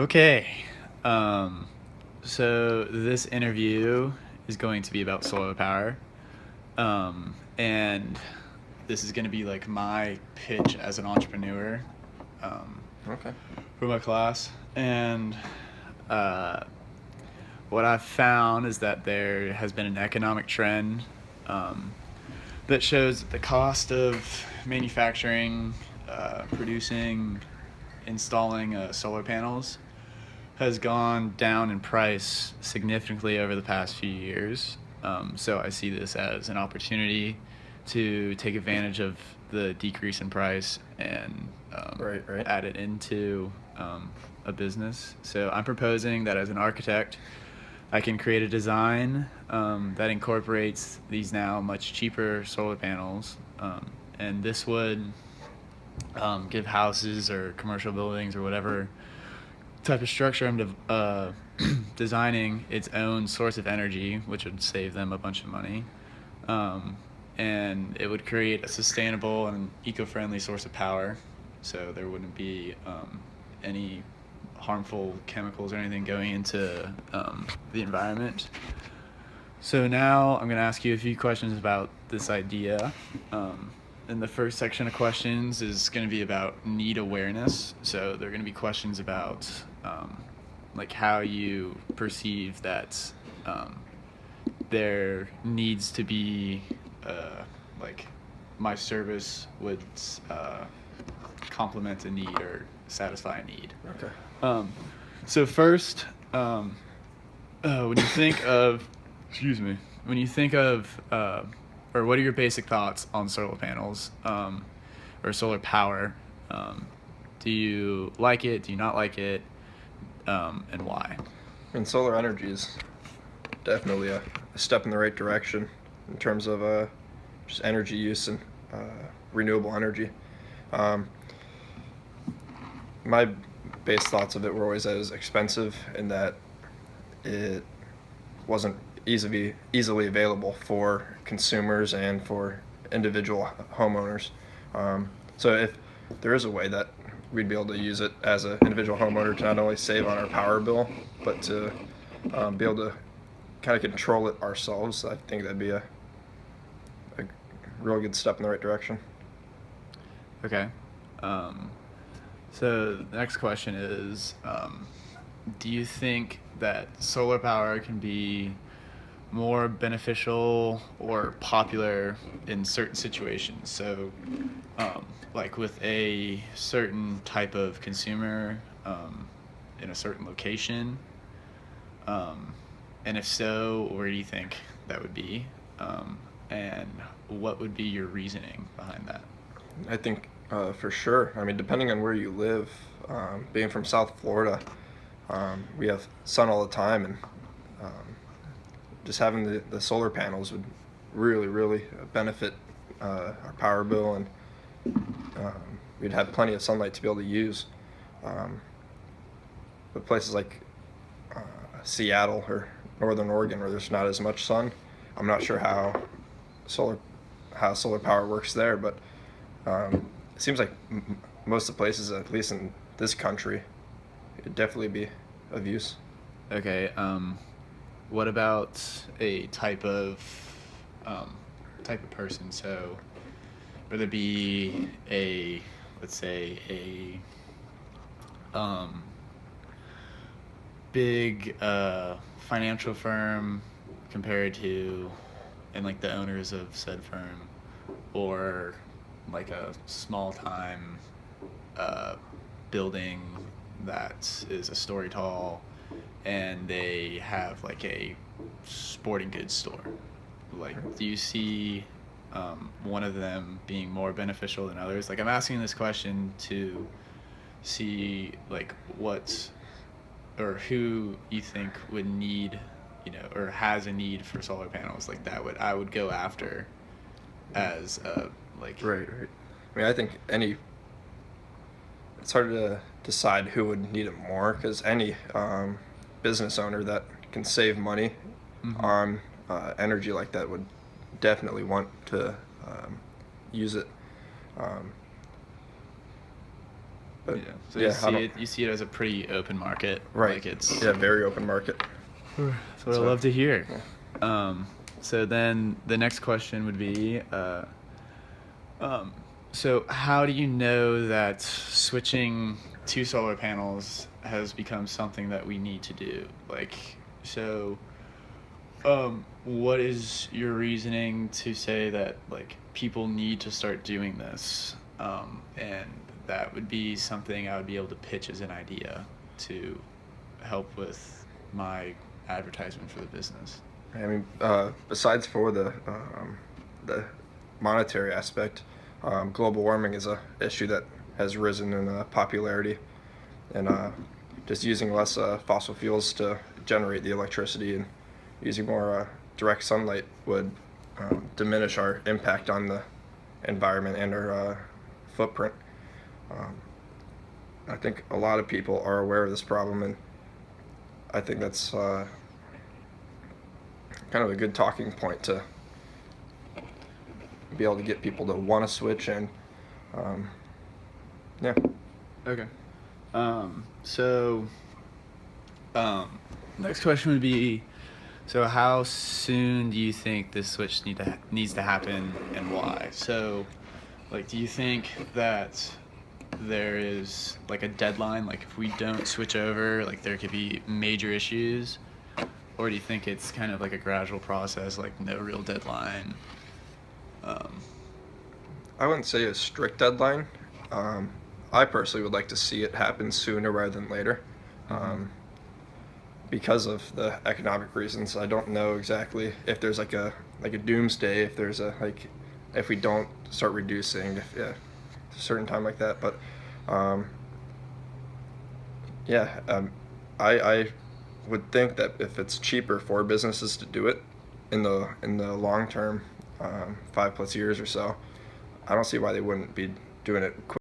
Okay. Um, so this interview is going to be about solar power. And this is going to be like my pitch as an entrepreneur um, Okay. for my class. And uh, what I've found is that there has been an economic trend um, that shows that the cost of manufacturing, producing, installing solar panels has gone down in price significantly over the past few years. So I see this as an opportunity to take advantage of the decrease in price and Right, right. add it into a business. So I'm proposing that as an architect, I can create a design that incorporates these now much cheaper solar panels. And this would give houses or commercial buildings or whatever type of structure I'm designing its own source of energy, which would save them a bunch of money. Um, and it would create a sustainable and eco-friendly source of power, so there wouldn't be any harmful chemicals or anything going into the environment. So now I'm going to ask you a few questions about this idea. And the first section of questions is going to be about need awareness. So they're going to be questions about like how you perceive that there needs to be like my service would uh, complement a need or satisfy a need. Okay. Um, so first, when you think of, excuse me, when you think of, or what are your basic thoughts on solar panels or solar power? Do you like it? Do you not like it? And why? Solar energy is definitely a step in the right direction in terms of just energy use and uh, renewable energy. Um, my base thoughts of it were always that it was expensive and that it wasn't easily available for consumers and for individual homeowners. So if there is a way that we'd be able to use it as an individual homeowner to not only save on our power bill, but to be able to kind of control it ourselves, I think that'd be a real good step in the right direction. Okay. Um, so the next question is, do you think that solar power can be more beneficial or popular in certain situations? So, like with a certain type of consumer in a certain location, um, and if so, where do you think that would be? And what would be your reasoning behind that? I think for sure. I mean, depending on where you live, being from South Florida, we have sun all the time, and um, just having the solar panels would really benefit our power bill, and we'd have plenty of sunlight to be able to use. Um, but places like Seattle or Northern Oregon, where there's not as much sun, I'm not sure solar how solar power works there, but it seems like most of the places, at least in this country, it'd definitely be of use. Okay. What about a um, type of person? So, whether it be a, let's say, um, big financial firm compared to, and like the owners of said firm, or like a small time uh, building that is a story tall and they have like a sporting goods store. Like, do you see one of them being more beneficial than others? Like, I'm asking this question to see like what or who you think would need, or has a need for solar panels. Like that would I would go after as like. Right. I mean, I think it's hard to decide who would need it more because any business owner that can save money Mhm. on energy like that would definitely want to use it. Um, But Yeah. So yeah, you see it as a pretty open market. right. Like it's Yeah, very open market. That's what I So, love to hear. yeah. So then the next question would be, so how do you know that switching to solar panels has become something that we need to do? Like, so, what is your reasoning to say that like people need to start doing this? And that would be something I would be able to pitch as an idea to help with my advertisement for the business. I mean, besides for the monetary aspect, global warming is a issue that has risen in popularity, and just using less fossil fuels to generate the electricity and using more direct sunlight would diminish our impact on the environment and our footprint. Um, I think a lot of people are aware of this problem, and I think that's kind of a good talking point to be able to get people to want to switch. And yeah. Okay. So, next question would be, so how soon do you think this switch needs to happen, and why? So, like, do you think that there is like a deadline? Like, if we don't switch over, like there could be major issues, or do you think it's kind of like a gradual process, like no real deadline? I wouldn't say a strict deadline. I personally would like to see it happen sooner rather than later. Because of the economic reasons. I don't know exactly if there's like a doomsday, if there's a if we don't start reducing, if a certain time like that. But yeah, I would think that if it's cheaper for businesses to do it in the long term, 5+ years or so, I don't see why they wouldn't be doing it quick.